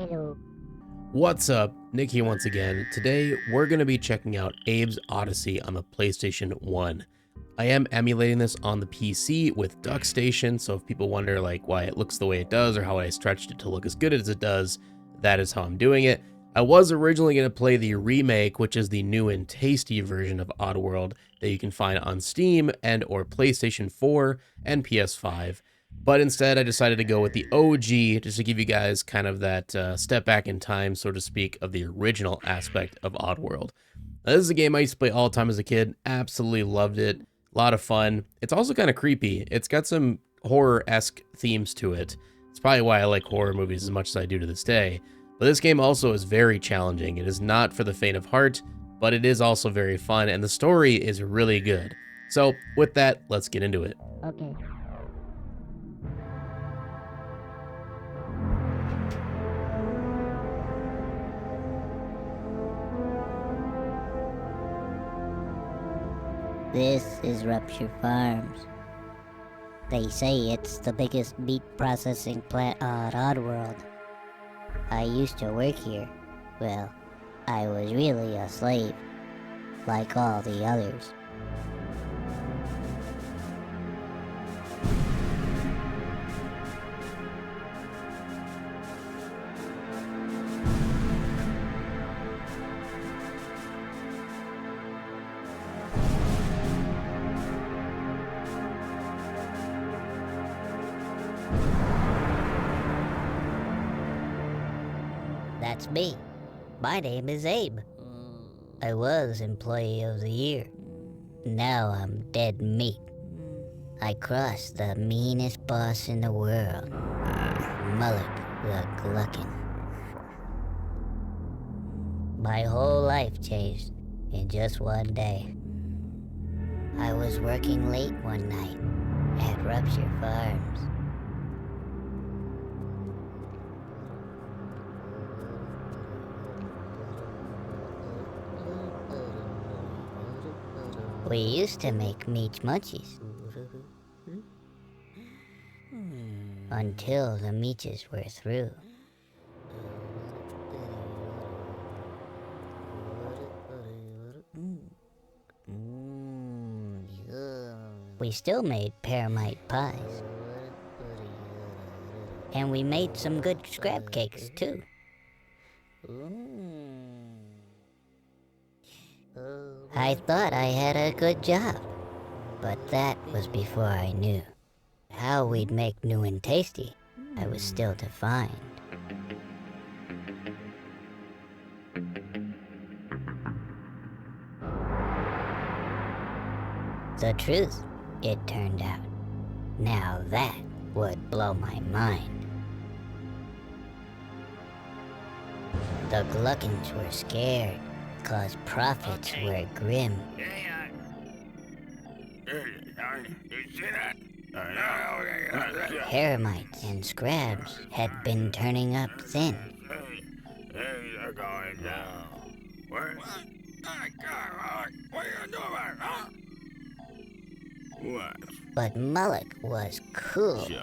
Hello. What's up? Nick here once again. Today we're going to be checking out Abe's Oddysee on the PlayStation 1. I am emulating this on the PC with DuckStation, so if people wonder like why it looks the way it does or how I stretched it to look as good as it does, that is how I'm doing it. I was originally going to play the remake, which is the new and tasty version of Oddworld that you can find on Steam and or PlayStation 4 and PS5. But instead, I decided to go with the OG just to give you guys kind of that step back in time, so to speak, of the original aspect of Oddworld. Now, this is a game I used to play all the time as a kid. Absolutely loved it. A lot of fun. It's also kind of creepy. It's got some horror-esque themes to it. It's probably why I like horror movies as much as I do to this day. But this game also is very challenging. It is not for the faint of heart, but it is also very fun, and the story is really good. So, with that, let's get into it. Okay. This is Rupture Farms. They say it's the biggest meat processing plant on Oddworld. I used to work here. Well, I was really a slave, like all the others. That's me. My name is Abe. I was Employee of the Year. Now I'm dead meat. I crossed the meanest boss in the world, Mullock the Gluckin. My whole life changed in just one day. I was working late one night at Rupture Farms. We used to make meat munchies. Until the meaches were through. We still made pearmite pies. And we made some good scrap cakes too. I thought I had a good job, but that was before I knew. How we'd make new and tasty, I was still to find. The truth, it turned out. Now that would blow my mind. The Gluckins were scared, 'cause profits were grim. Hermites and scrabs had been turning up thin. They're going down. What are you doing, huh? What? But Mullock was cool. Hey,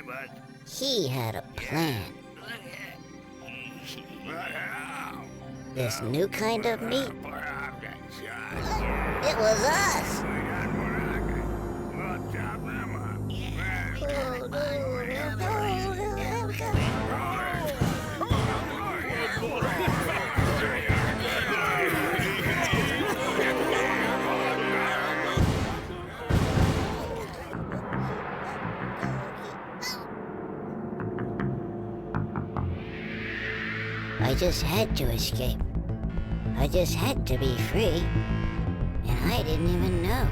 bud. He had a plan. This new kind of meat, it was us! I just had to escape. I just had to be free. And I didn't even know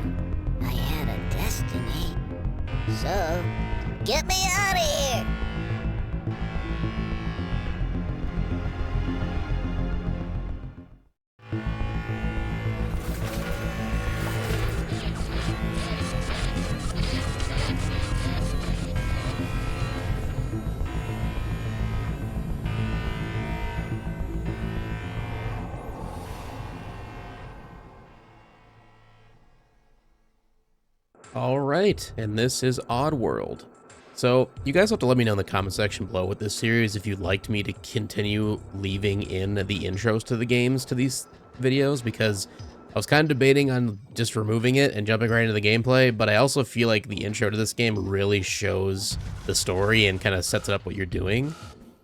I had a destiny. So, get me out of here! All right, and this is Oddworld. So you guys have to let me know in the comment section below with this series if you'd like me to continue leaving in the intros to the games to these videos, because I was kind of debating on just removing it and jumping right into the gameplay, but I also feel like the intro to this game really shows the story and kind of sets it up what you're doing.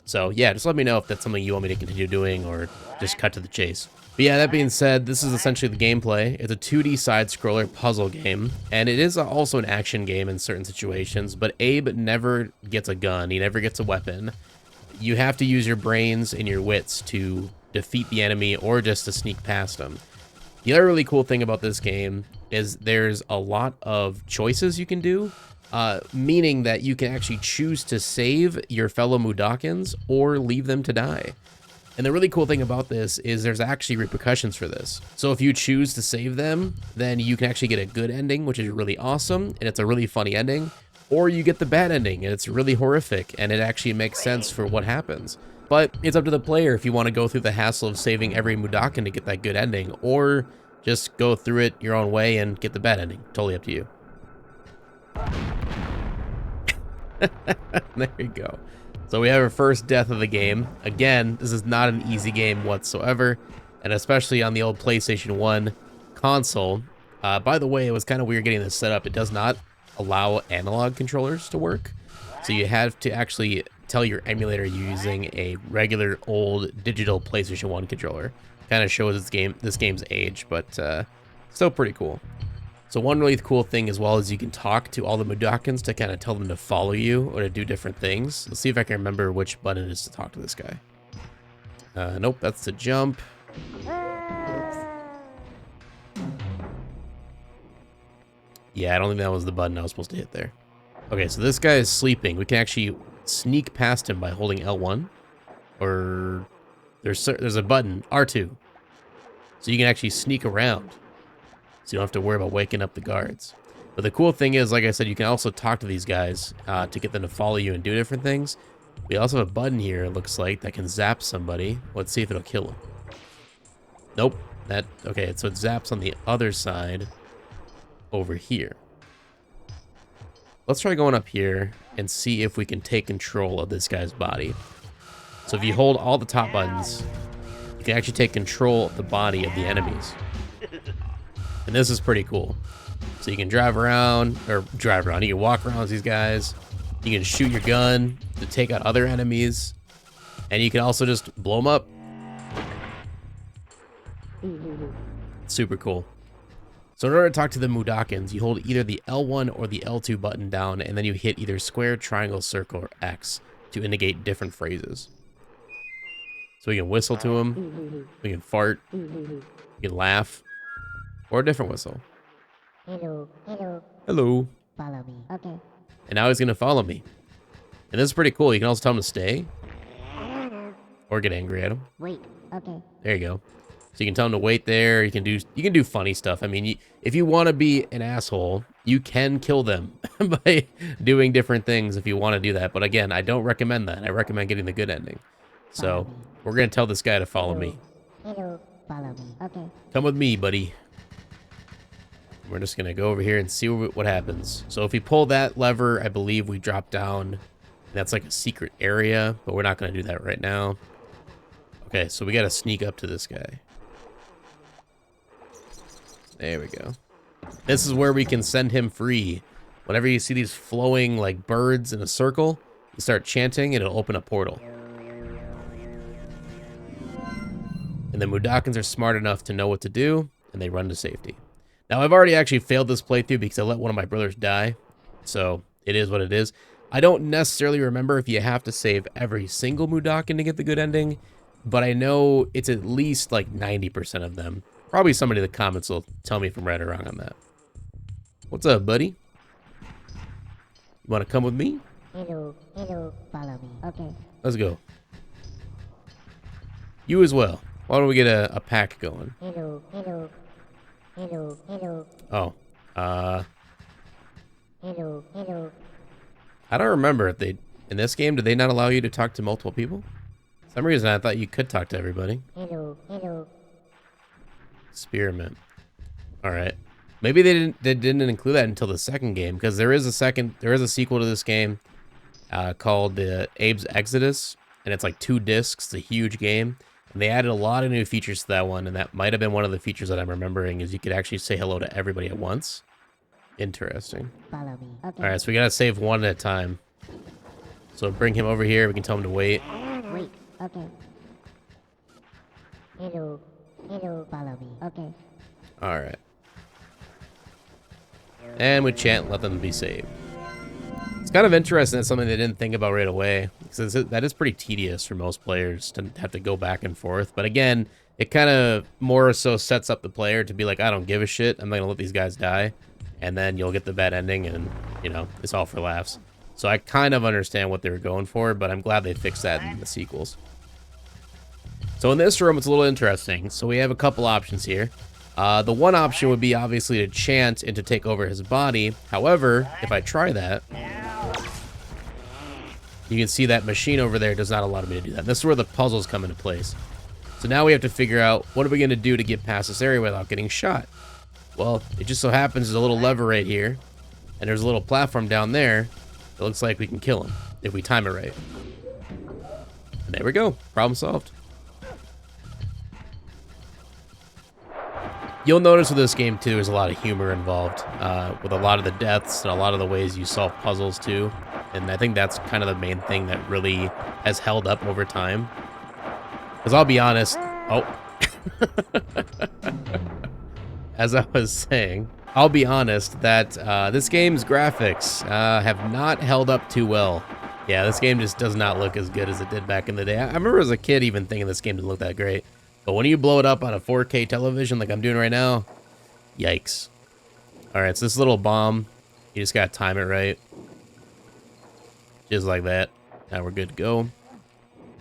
So yeah, just let me know if that's something you want me to continue doing or just cut to the chase. But yeah, that being said, this is essentially the gameplay. It's a 2D side-scroller puzzle game, and it is also an action game in certain situations, but Abe never gets a gun, he never gets a weapon. You have to use your brains and your wits to defeat the enemy or just to sneak past them. The other really cool thing about this game is there's a lot of choices you can do, meaning that you can actually choose to save your fellow Mudokons or leave them to die. And the really cool thing about this is there's actually repercussions for this. So if you choose to save them, then you can actually get a good ending, which is really awesome, and it's a really funny ending, or you get the bad ending, and it's really horrific, and it actually makes sense for what happens. But it's up to the player if you want to go through the hassle of saving every Mudokon to get that good ending, or just go through it your own way and get the bad ending. Totally up to you. There you go. So we have our first death of the game. Again, this is not an easy game whatsoever, and especially on the old PlayStation 1 console. By the way, it was kind of weird getting this set up. It does not allow analog controllers to work, so you have to actually tell your emulator you're using a regular old digital PlayStation 1 controller. Kind of shows this game's age, but still pretty cool. So one really cool thing as well is you can talk to all the Mudokons to kind of tell them to follow you or to do different things. Let's see if I can remember which button it is to talk to this guy. Nope, that's to jump. Yeah, I don't think that was the button I was supposed to hit there. Okay, so this guy is sleeping. We can actually sneak past him by holding L1. Or there's a button, R2. So you can actually sneak around. So you don't have to worry about waking up the guards. But the cool thing is, like I said, you can also talk to these guys to get them to follow you and do different things. We also have a button here, it looks like, that can zap somebody. Let's see if it'll kill him. Nope. Okay, so it zaps on the other side over here. Let's try going up here and see if we can take control of this guy's body. So if you hold all the top buttons, you can actually take control of the body of the enemies. And this is pretty cool. So you can drive around, you can walk around with these guys. You can shoot your gun to take out other enemies. And you can also just blow them up. Super cool. So in order to talk to the Mudokons, you hold either the L1 or the L2 button down, and then you hit either square, triangle, circle, or X to indicate different phrases. So we can whistle to him, we can fart, we can laugh, or a different whistle. Hello, hello. Hello. Follow me. Okay. And now he's going to follow me. And this is pretty cool. You can also tell him to stay. Or get angry at him. Wait. Okay. There you go. So you can tell him to wait there. You can do funny stuff. I mean, if you want to be an asshole, you can kill them by doing different things if you want to do that. But again, I don't recommend that. I recommend getting the good ending. So we're going to tell this guy to follow me. Hello. Follow me. Okay. Come with me, buddy. We're just going to go over here and see what happens. So if we pull that lever, I believe we drop down. That's like a secret area, but we're not going to do that right now. Okay, so we got to sneak up to this guy. There we go. This is where we can send him free. Whenever you see these flowing like birds in a circle, you start chanting and it'll open a portal. And the Mudokons are smart enough to know what to do, and they run to safety. Now, I've already actually failed this playthrough because I let one of my brothers die. So, it is what it is. I don't necessarily remember if you have to save every single Mudokon to get the good ending, but I know it's at least like 90% of them. Probably somebody in the comments will tell me if I'm right or wrong on that. What's up, buddy? You want to come with me? Hello, hello, follow me. Okay. Let's go. You as well. Why don't we get a pack going? Hello, hello, hello, hello. Oh, Hello, hello. I don't remember if they, in this game, did they not allow you to talk to multiple people? For some reason I thought you could talk to everybody. Hello, hello. Spearmint. All right. Maybe they didn't include that until the second game, because there is a sequel to this game. called the Abe's Exodus, and it's like 2 discs. It's a huge game, and they added a lot of new features to that one, and that might have been one of the features that I'm remembering is you could actually say hello to everybody at once. Interesting. Follow me. Okay. All right, so we gotta save one at a time. So bring him over here. We can tell him to wait. Wait. Okay. Hello. Hello. Follow me. Okay. All right. And we chant, let them be saved. It's kind of interesting. That's something they didn't think about right away. Because that is pretty tedious for most players to have to go back and forth. But again, it kind of more so sets up the player to be like, I don't give a shit. I'm not going to let these guys die. And then you'll get the bad ending and, you know, it's all for laughs. So I kind of understand what they were going for, but I'm glad they fixed that in the sequels. So in this room, it's a little interesting. So we have a couple options here. The one option would be obviously to chant and to take over his body. However, if I try that, you can see that machine over there does not allow me to do that. This is where the puzzles come into place. So now we have to figure out what are we going to do to get past this area without getting shot. Well, it just so happens there's a little lever right here, and there's a little platform down there. It looks like we can kill him if we time it right. And there we go. Problem solved. You'll notice with this game, too, there's a lot of humor involved with a lot of the deaths and a lot of the ways you solve puzzles, too. And I think that's kind of the main thing that really has held up over time. Because I'll be honest... Oh. As I was saying, I'll be honest that this game's graphics have not held up too well. Yeah, this game just does not look as good as it did back in the day. I remember as a kid even thinking this game didn't look that great. But when you blow it up on a 4K television like I'm doing right now, yikes. Alright, so this little bomb, you just gotta time it right. Just like that. Now we're good to go.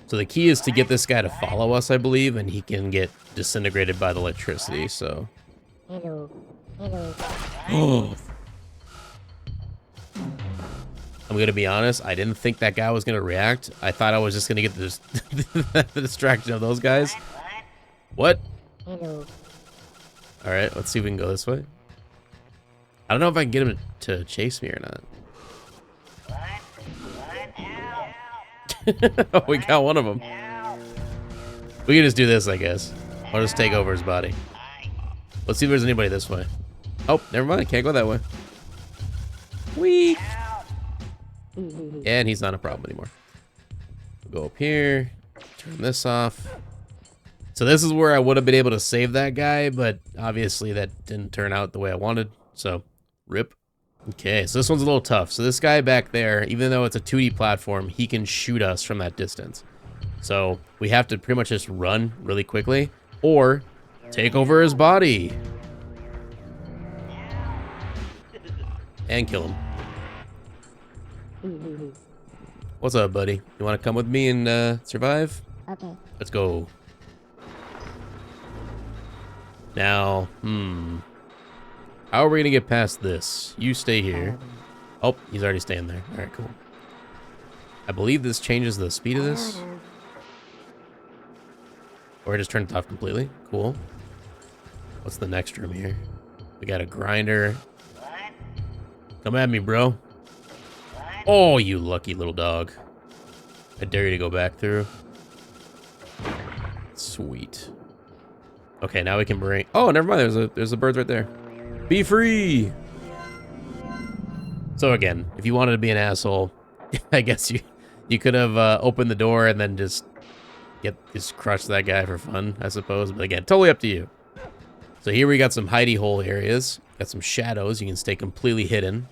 So the key is to get this guy to follow us, I believe, and he can get disintegrated by the electricity, so... Hello. Hello. Oh. I'm gonna be honest, I didn't think that guy was gonna react. I thought I was just gonna get the distraction of those guys. What? Hello. Alright, let's see if we can go this way. I don't know if I can get him to chase me or not. Oh, we got one of them. We can just do this, I guess. I'll just take over his body. Let's see if there's anybody this way. Oh, never mind. Can't go that way. Whee! And he's not a problem anymore. We'll go up here. Turn this off. So this is where I would have been able to save that guy, but obviously that didn't turn out the way I wanted. So, rip. Okay, so this one's a little tough. So this guy back there, even though it's a 2D platform, he can shoot us from that distance. So we have to pretty much just run really quickly, or take over his body. And kill him. What's up, buddy? You want to come with me and survive? Okay. Let's go. Now, how are we gonna get past this? You stay here. Oh, he's already staying there. All right, cool. I believe this changes the speed of this. Or just turn it off completely. Cool. What's the next room here? We got a grinder. Come at me, bro. Oh, you lucky little dog. I dare you to go back through. Sweet. Okay, now we can bring... Oh, never mind. There's a bird right there. Be free! So again, if you wanted to be an asshole, I guess you could have opened the door and then just crush that guy for fun, I suppose. But again, totally up to you. So here we got some hidey hole areas. Got some shadows. You can stay completely hidden.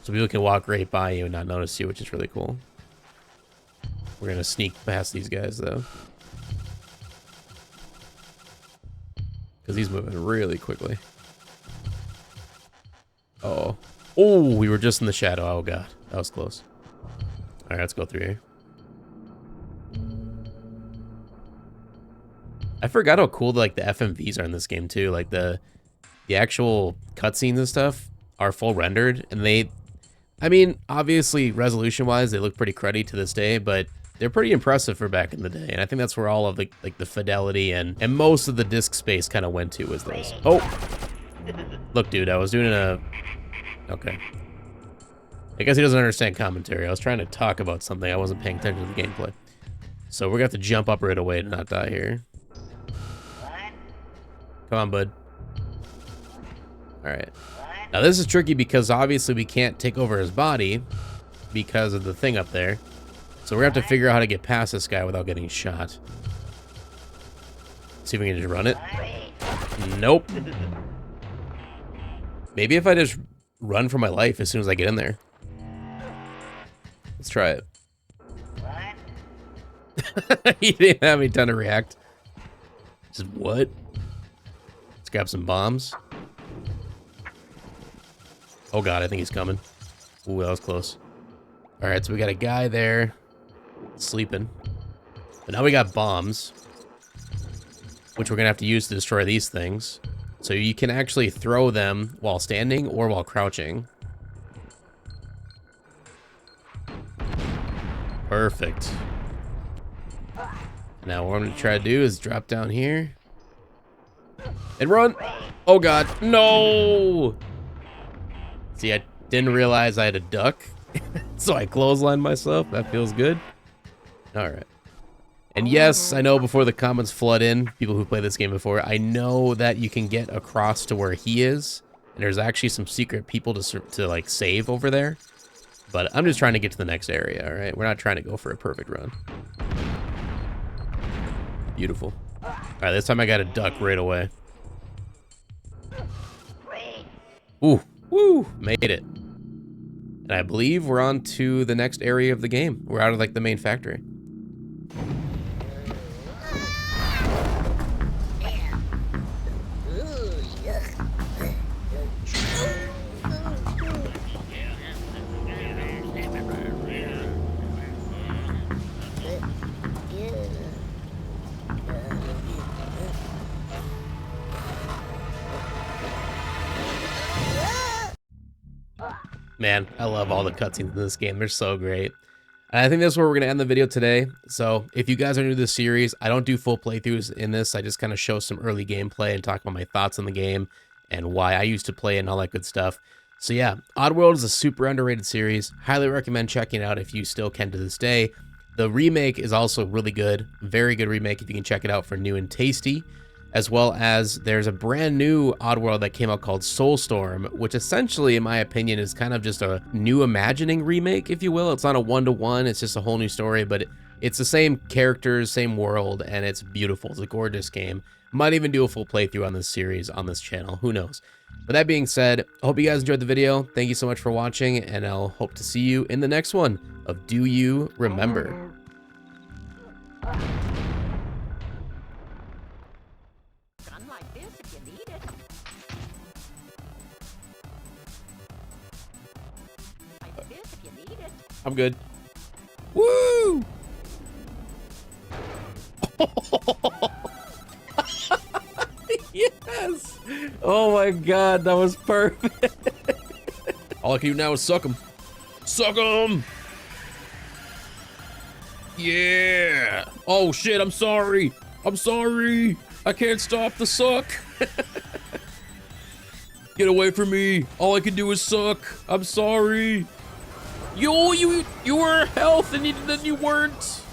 So people can walk right by you and not notice you, which is really cool. We're going to sneak past these guys, though. Because he's moving really quickly. Uh-oh. Oh, we were just in the shadow. Oh, God. That was close. All right, let's go through here. I forgot how cool like the FMVs are in this game, too. Like, the actual cutscenes and stuff are full rendered. And they... I mean, obviously, resolution-wise, they look pretty cruddy to this day, but... they're pretty impressive for back in the day, and I think that's where all of the fidelity and most of the disk space kind of went to was those. Oh, look, dude, I was doing a. Okay. I guess he doesn't understand commentary. I was trying to talk about something. I wasn't paying attention to the gameplay. So we're gonna have to jump up right away to not die here. Come on, bud. Alright. Now this is tricky because obviously we can't take over his body because of the thing up there. So we're gonna have to figure out how to get past this guy without getting shot. See if we can just run it. Nope. Maybe if I just run for my life as soon as I get in there. Let's try it. He didn't have any time to react. Just what? Let's grab some bombs. Oh god, I think he's coming. Ooh, that was close. Alright, so we got a guy there sleeping. But now we got bombs, which we're gonna have to use to destroy these things. So you can actually throw them while standing or while crouching. Perfect. Now what I'm gonna try to do is drop down here and run. Oh god, no! See, I didn't realize I had a duck, so I clotheslined myself. That feels good. All right. And yes, I know before the comments flood in, people who play this game before, I know that you can get across to where he is, and there's actually some secret people to like save over there. But I'm just trying to get to the next area, all right? We're not trying to go for a perfect run. Beautiful. All right, this time I got a duck right away. Ooh, woo, made it. And I believe we're on to the next area of the game. We're out of like the main factory. Man, I love all the cutscenes in this game. They're so great. And I think that's where we're going to end the video today. So if you guys are new to this series, I don't do full playthroughs in this. I just kind of show some early gameplay and talk about my thoughts on the game and why I used to play it and all that good stuff. So yeah, Oddworld is a super underrated series. Highly recommend checking it out if you still can to this day. The remake is also really good. Very good remake if you can check it out for new and tasty. As well as there's a brand new Oddworld that came out called Soulstorm, which essentially, in my opinion, is kind of just a new imagining remake, if you will. It's not a one-to-one, it's just a whole new story, but it's the same characters, same world, and it's beautiful. It's a gorgeous game. Might even do a full playthrough on this series on this channel, who knows. With that being said, I hope you guys enjoyed the video. Thank you so much for watching, and I'll hope to see you in the next one of Do You Remember? I'm good. Woo! Yes! Oh my god, that was perfect. All I can do now is suck him. Suck him! Yeah! Oh shit, I'm sorry. I'm sorry. I can't stop the suck. Get away from me. All I can do is suck. I'm sorry. You were health and then you weren't.